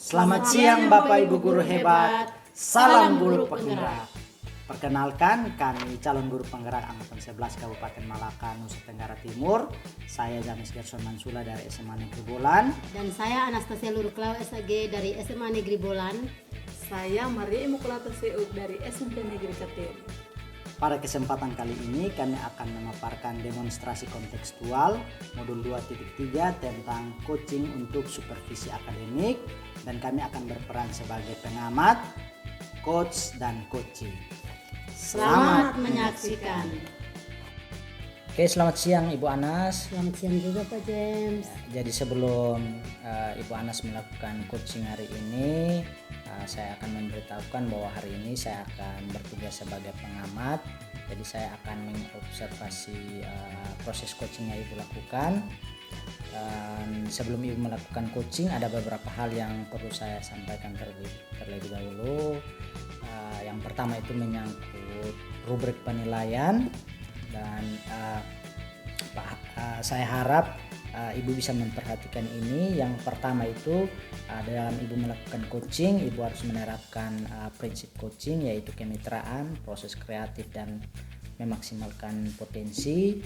Selamat siang Bapak Ibu guru hebat. Salam guru penggerak. Perkenalkan, kami calon guru penggerak angkatan 11 Kabupaten Malaka, Nusa Tenggara Timur. Saya James Gerson Mansula dari SMA Negeri Bolan. Dan saya Anastasia Luruklau SAG dari SMA Negeri Bolan. Saya Maria Imukulata Seuk dari SMP Negeri Katir. Pada kesempatan kali ini kami akan memaparkan demonstrasi kontekstual modul 2.3 tentang coaching untuk supervisi akademik, dan kami akan berperan sebagai pengamat, coach, dan coaching. Selamat menyaksikan. Oke, selamat siang Ibu Anas. Selamat siang juga Pak James. Jadi sebelum Ibu Anas melakukan coaching hari ini, saya akan memberitahukan bahwa hari ini saya akan bertugas sebagai pengamat. Jadi saya akan mengobservasi proses coaching yang Ibu lakukan. Sebelum Ibu melakukan coaching, ada beberapa hal yang perlu saya sampaikan terlebih dahulu. Yang pertama itu menyangkut rubrik penilaian, dan saya harap Ibu bisa memperhatikan ini. Yang pertama itu dalam Ibu melakukan coaching, Ibu harus menerapkan prinsip coaching, yaitu kemitraan, proses kreatif, dan memaksimalkan potensi.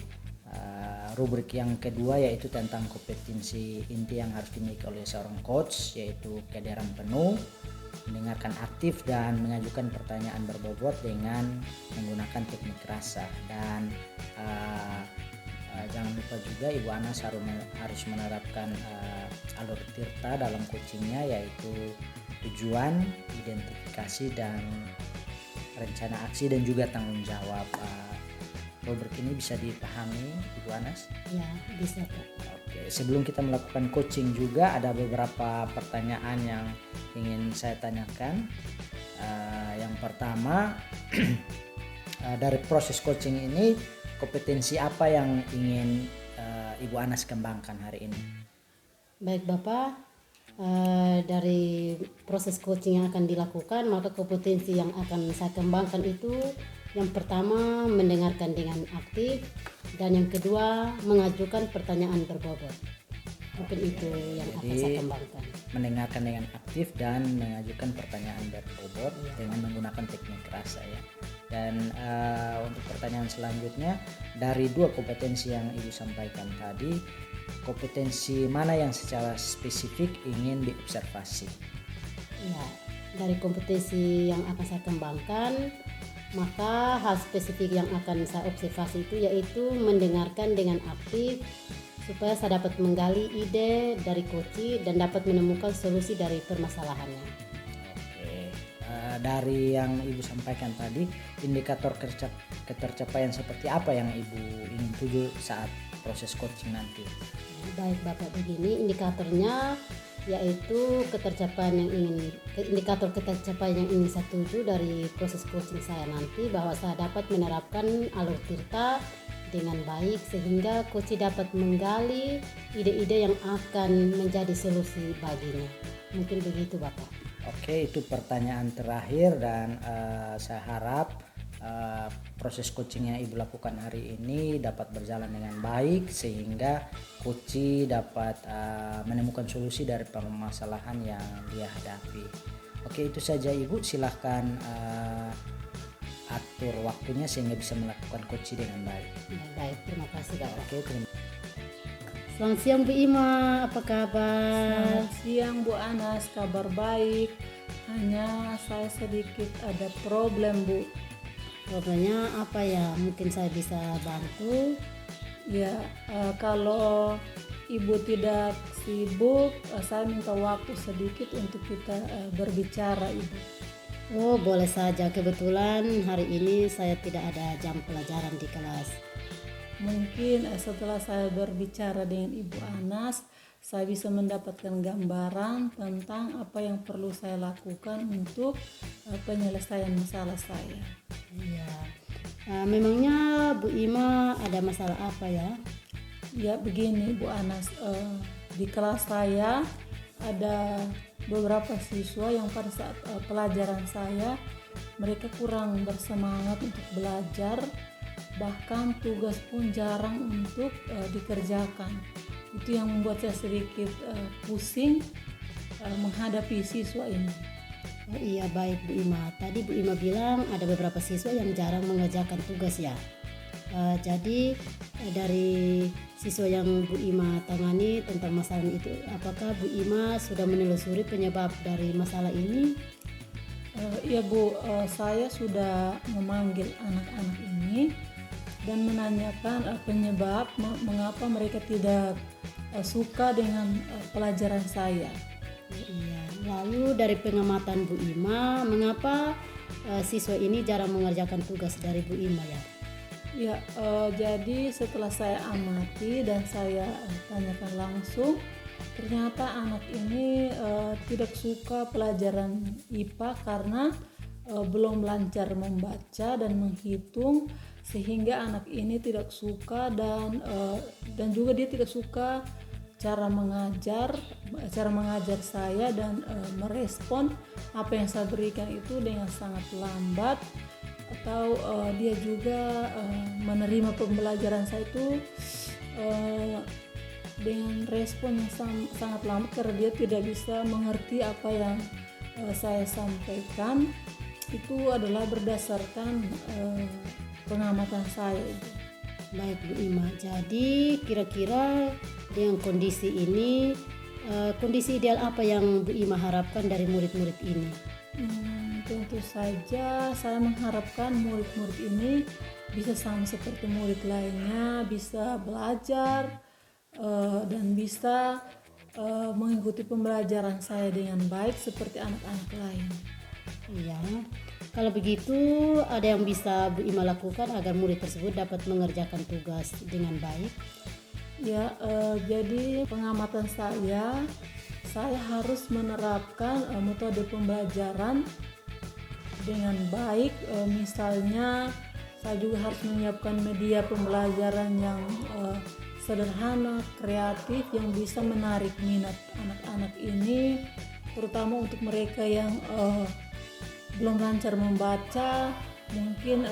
Rubrik yang kedua yaitu tentang kompetensi inti yang harus dimiliki oleh seorang coach, yaitu kehadiran penuh, mendengarkan aktif, dan mengajukan pertanyaan berbobot dengan menggunakan teknik rasa. Dan jangan lupa juga Ibu Anas harus menerapkan alur tirta dalam coachingnya, yaitu tujuan, identifikasi, dan rencana aksi, dan juga tanggung jawab. Rubrik ini bisa dipahami Ibu Anas? Ya, bisa Pak. Oke, sebelum kita melakukan coaching juga ada beberapa pertanyaan yang ingin saya tanyakan. Yang pertama, dari proses coaching ini, kompetensi apa yang ingin Ibu Anas kembangkan hari ini? Baik Bapak, dari proses coaching yang akan dilakukan, maka kompetensi yang akan saya kembangkan itu yang pertama mendengarkan dengan aktif, dan yang kedua mengajukan pertanyaan berbobot. Mungkin itu yang akan saya kembangkan. Mendengarkan dengan aktif dan mengajukan pertanyaan berbobot dengan menggunakan teknik rasa ya. Dan untuk pertanyaan selanjutnya, dari dua kompetensi yang Ibu sampaikan tadi, kompetensi mana yang secara spesifik ingin diobservasi? Ya, dari kompetensi yang akan saya kembangkan, maka hal spesifik yang akan saya observasi itu yaitu mendengarkan dengan aktif, supaya saya dapat menggali ide dari coach dan dapat menemukan solusi dari permasalahannya. Oke, dari yang Ibu sampaikan tadi, indikator ketercapaian seperti apa yang Ibu ingin tuju saat proses coaching nanti? Baik Bapak, begini indikatornya, yaitu indikator ketercapaian yang ingin saya tuju dari proses coaching saya nanti, bahwa saya dapat menerapkan alur tirta dengan baik sehingga coach dapat menggali ide-ide yang akan menjadi solusi baginya. Mungkin begitu Bapak. Oke, itu pertanyaan terakhir, dan saya harap proses coaching yang Ibu lakukan hari ini dapat berjalan dengan baik sehingga coach dapat menemukan solusi dari permasalahan yang dia hadapi. Oke, itu saja Ibu, silahkan atur waktunya sehingga bisa melakukan coach dengan baik. Ya, baik, terima kasih Bapak. Oke, terima kasih. Selamat siang Bu Ima, apa kabar? Selamat siang Bu Anas, kabar baik. Hanya saya sedikit ada problem Bu. Problemnya apa ya? Mungkin saya bisa bantu. Ya, kalau Ibu tidak sibuk, saya minta waktu sedikit untuk kita berbicara Ibu. Oh, boleh saja. Kebetulan hari ini saya tidak ada jam pelajaran di kelas. Mungkin setelah saya berbicara dengan Ibu Anas, saya bisa mendapatkan gambaran tentang apa yang perlu saya lakukan untuk penyelesaian masalah saya. Iya. Memangnya Bu Ima ada masalah apa ya? Ya begini Bu Anas, di kelas saya ada beberapa siswa yang pada saat pelajaran saya mereka kurang bersemangat untuk belajar, bahkan tugas pun jarang untuk dikerjakan. Itu yang membuat saya sedikit pusing menghadapi siswa ini. Oh iya, baik Bu Ima. Tadi Bu Ima bilang ada beberapa siswa yang jarang mengerjakan tugas ya. Jadi dari siswa yang Bu Ima tangani tentang masalah itu, apakah Bu Ima sudah menelusuri penyebab dari masalah ini? Iya Bu, saya sudah memanggil anak-anak ini dan menanyakan penyebab mengapa mereka tidak suka dengan pelajaran saya. Iya. Lalu dari pengamatan Bu Ima, mengapa siswa ini jarang mengerjakan tugas dari Bu Ima ya? Ya, jadi setelah saya amati dan saya tanyakan langsung, ternyata anak ini tidak suka pelajaran IPA karena belum lancar membaca dan menghitung, sehingga anak ini tidak suka dan juga dia tidak suka cara mengajar saya dan merespon apa yang saya berikan itu dengan sangat lambat, atau dia juga menerima pembelajaran saya itu dengan respon yang sangat lambat karena dia tidak bisa mengerti apa yang saya sampaikan. Itu adalah berdasarkan pengamatan saya itu. Baik Bu Ima, jadi kira-kira dengan kondisi ini, kondisi ideal apa yang Bu Ima harapkan dari murid-murid ini? Tentu saja saya mengharapkan murid-murid ini bisa sama seperti murid lainnya, bisa belajar dan bisa mengikuti pembelajaran saya dengan baik seperti anak-anak lain. Iya, kalau begitu ada yang bisa Bu Ima lakukan agar murid tersebut dapat mengerjakan tugas dengan baik? Ya, jadi pengamatan saya harus menerapkan metode pembelajaran dengan baik. Misalnya saya juga harus menyiapkan media pembelajaran yang sederhana, kreatif, yang bisa menarik minat anak-anak ini, terutama untuk mereka yang belum lancar membaca. Mungkin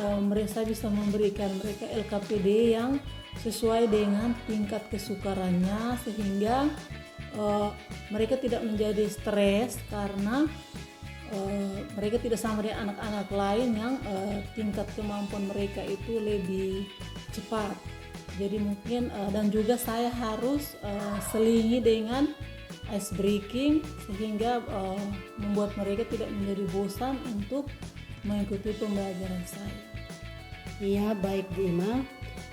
saya bisa memberikan mereka LKPD yang sesuai dengan tingkat kesukarannya, sehingga mereka tidak menjadi stres karena mereka tidak sama dengan anak-anak lain yang tingkat kemampuan mereka itu lebih cepat. Jadi mungkin dan juga saya harus selingi dengan ice breaking sehingga membuat mereka tidak menjadi bosan untuk mengikuti pembelajaran saya. Iya, baik Bu Ima.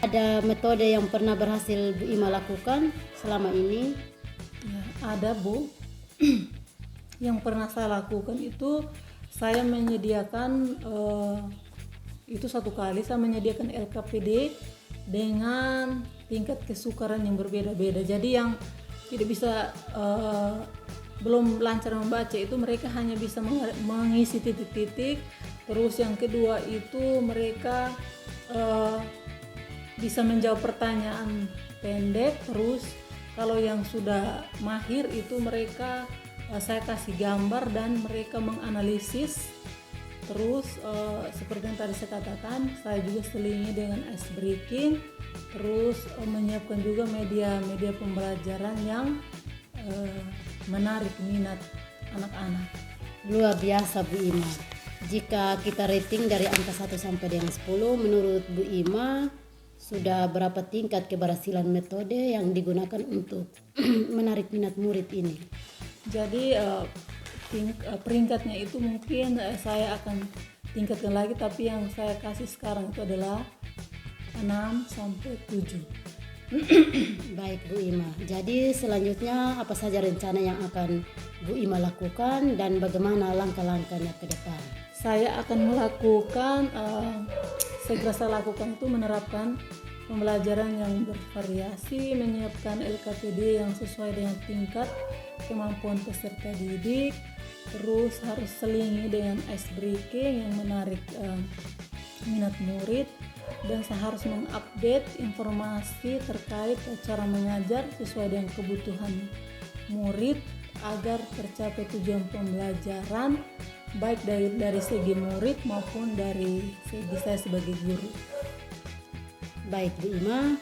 Ada metode yang pernah berhasil Bu Ima lakukan selama ini? Ya, ada Bu. Yang pernah saya lakukan itu saya menyediakan itu satu kali saya menyediakan LKPD dengan tingkat kesukaran yang berbeda-beda. Jadi yang tidak bisa belum lancar membaca itu mereka hanya bisa mengisi titik-titik. Terus yang kedua itu mereka bisa menjawab pertanyaan pendek. Terus kalau yang sudah mahir itu mereka saya kasih gambar dan mereka menganalisis. Terus seperti yang tadi saya katakan, saya juga selingi dengan ice breaking. Terus menyiapkan juga media pembelajaran yang menarik minat anak-anak. Luar biasa Bu Ima. Jika kita rating dari angka 1 sampai dengan 10, menurut Bu Ima sudah berapa tingkat keberhasilan metode yang digunakan untuk menarik minat murid ini? Jadi peringkatnya itu mungkin saya akan tingkatkan lagi, tapi yang saya kasih sekarang itu adalah 6 sampai 7. Baik Bu Ima. Jadi selanjutnya apa saja rencana yang akan Bu Ima lakukan dan bagaimana langkah-langkahnya ke depan? Saya akan melakukan segera saya lakukan itu menerapkan pembelajaran yang bervariasi, menyiapkan LKPD yang sesuai dengan tingkat kemampuan peserta didik, terus harus selingi dengan ice breaking yang menarik minat murid, dan saya harus mengupdate informasi terkait cara mengajar sesuai dengan kebutuhan murid agar tercapai tujuan pembelajaran baik dari segi murid maupun dari segi saya sebagai guru. Baik Bu Ima,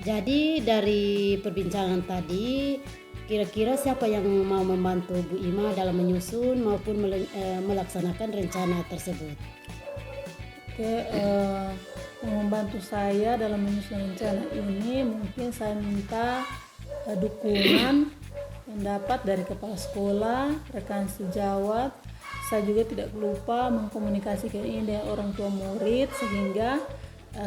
jadi dari perbincangan tadi kira-kira siapa yang mau membantu Bu Ima dalam menyusun maupun melaksanakan rencana tersebut? Oke, yang membantu saya dalam menyusun rencana ini mungkin saya minta dukungan yang dapat dari kepala sekolah, rekan sejawat. Saya juga tidak lupa mengkomunikasikan ini dengan orang tua murid sehingga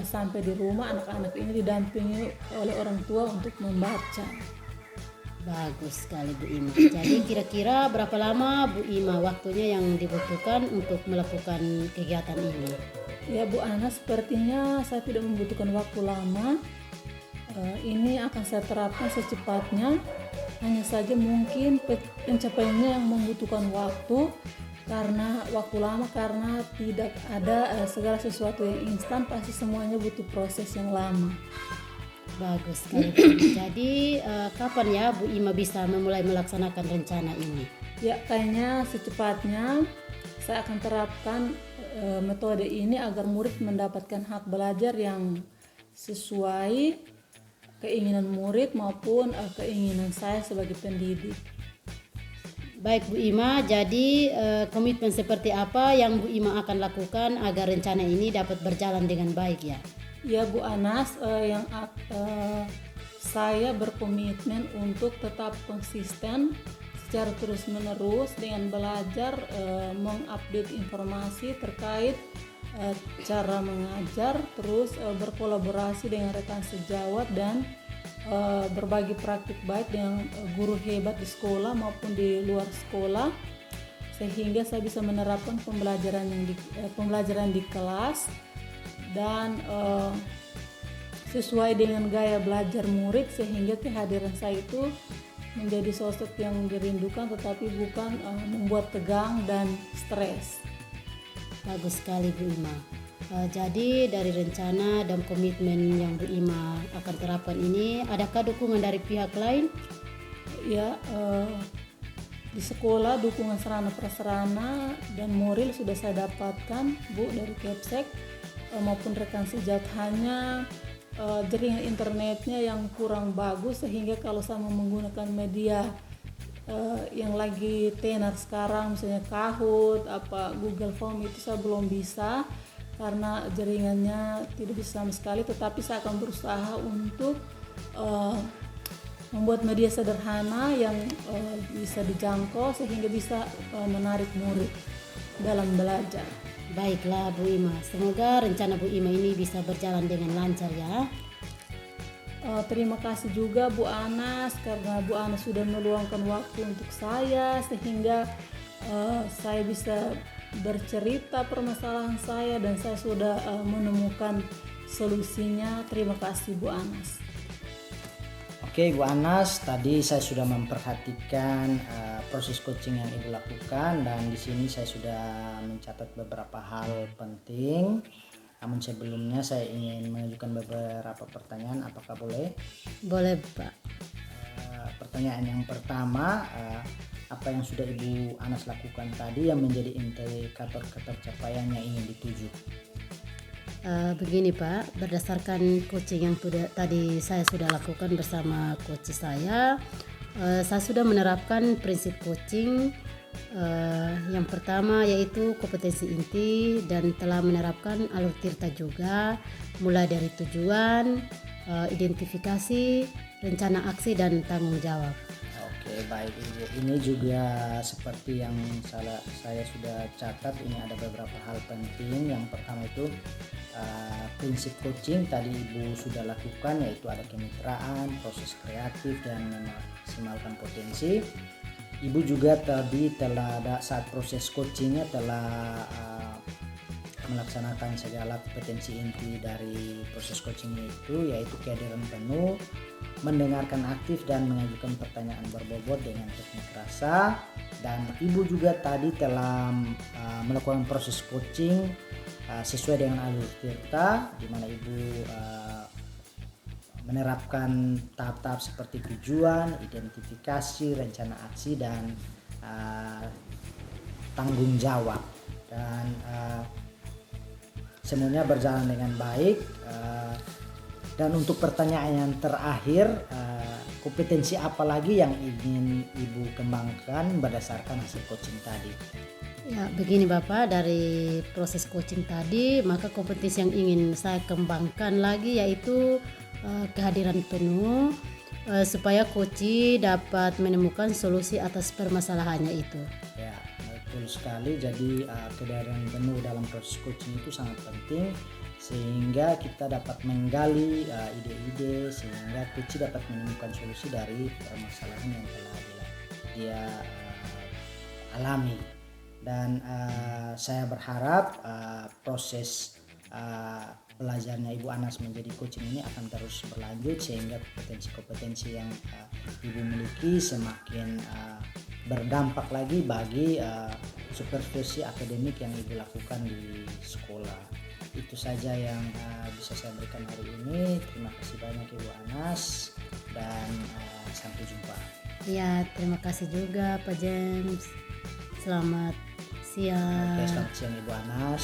sampai di rumah anak-anak ini didampingi oleh orang tua untuk membaca. Bagus sekali Bu Ima. Jadi kira-kira berapa lama Bu Ima waktunya yang dibutuhkan untuk melakukan kegiatan ini? Ya Bu Ana, sepertinya saya tidak membutuhkan waktu lama. Ini akan saya terapkan secepatnya. Hanya saja mungkin pencapaiannya yang membutuhkan waktu karena waktu lama, karena tidak ada segala sesuatu yang instan, pasti semuanya butuh proses yang lama. Bagus sekali Bu. Jadi kapan ya Bu Ima bisa memulai melaksanakan rencana ini? Ya, kayaknya secepatnya saya akan terapkan metode ini agar murid mendapatkan hak belajar yang sesuai keinginan murid maupun keinginan saya sebagai pendidik. Baik Bu Ima, jadi komitmen seperti apa yang Bu Ima akan lakukan agar rencana ini dapat berjalan dengan baik ya? Ya Bu Anas, saya berkomitmen untuk tetap konsisten secara terus-menerus dengan belajar mengupdate informasi terkait cara mengajar, terus berkolaborasi dengan rekan sejawat dan berbagi praktik baik dengan guru hebat di sekolah maupun di luar sekolah, sehingga saya bisa menerapkan pembelajaran di kelas dan sesuai dengan gaya belajar murid, sehingga kehadiran saya itu menjadi sosok yang dirindukan tetapi bukan membuat tegang dan stres. Bagus sekali Bu Ima. Jadi dari rencana dan komitmen yang Bu Ima akan terapkan ini, adakah dukungan dari pihak lain? Ya, di sekolah dukungan sarana prasarana dan moral sudah saya dapatkan Bu dari Kepsek maupun rekan sejawat, hanya jaringan internetnya yang kurang bagus, sehingga kalau saya mau menggunakan media yang lagi tenar sekarang, misalnya Kahoot, Google Form, itu saya belum bisa karena jaringannya tidak bisa sama sekali. Tetapi saya akan berusaha untuk membuat media sederhana yang bisa dijangkau sehingga bisa menarik murid dalam belajar. Baiklah Bu Ima, semoga rencana Bu Ima ini bisa berjalan dengan lancar ya. Terima kasih juga Bu Anas, karena Bu Anas sudah meluangkan waktu untuk saya sehingga saya bisa bercerita permasalahan saya dan saya sudah menemukan solusinya. Terima kasih Bu Anas. Oke Bu Anas, tadi saya sudah memperhatikan proses coaching yang Ibu lakukan, dan di sini saya sudah mencatat beberapa hal penting. Namun sebelumnya saya ingin mengajukan beberapa pertanyaan, apakah boleh? Boleh Pak. Pertanyaan yang pertama, apa yang sudah Ibu Anas lakukan tadi yang menjadi indikator ketercapaian yang ingin dituju? Begini Pak, berdasarkan coaching yang tadi saya sudah lakukan bersama coach saya sudah menerapkan prinsip coaching. Yang pertama yaitu kompetensi inti, dan telah menerapkan alur tirta juga, mulai dari tujuan, identifikasi, rencana aksi, dan tanggung jawab. Oke, baik Ibu. Ini juga seperti yang saya sudah catat, ini ada beberapa hal penting. Yang pertama itu prinsip coaching tadi Ibu sudah lakukan, yaitu ada kemitraan, proses kreatif, dan memaksimalkan potensi. Ibu juga tadi saat proses coachingnya telah melaksanakan segala kompetensi inti dari proses coaching itu, yaitu kehadiran penuh, mendengarkan aktif, dan mengajukan pertanyaan berbobot dengan teknik rasa. Dan Ibu juga tadi telah melakukan proses coaching sesuai dengan alur tirta, di mana Ibu menerapkan tahap-tahap seperti tujuan, identifikasi, rencana aksi, dan tanggung jawab. Dan semuanya berjalan dengan baik. Dan untuk pertanyaan yang terakhir, kompetensi apa lagi yang ingin Ibu kembangkan berdasarkan hasil coaching tadi? Ya, begini Bapak, dari proses coaching tadi, maka kompetensi yang ingin saya kembangkan lagi yaitu kehadiran penuh supaya coach dapat menemukan solusi atas permasalahannya itu. Ya, betul sekali. Jadi kehadiran penuh dalam proses coaching itu sangat penting sehingga kita dapat menggali ide-ide sehingga coach dapat menemukan solusi dari permasalahan yang telah dia alami. Dan saya berharap proses belajarnya Ibu Anas menjadi coaching ini akan terus berlanjut sehingga kompetensi-kompetensi yang Ibu miliki semakin berdampak lagi bagi supervisi akademik yang Ibu lakukan di sekolah. Itu saja yang bisa saya berikan hari ini. Terima kasih banyak Ibu Anas dan sampai jumpa. Ya, terima kasih juga Pak James. Selamat siang. Oke, selamat siang Ibu Anas.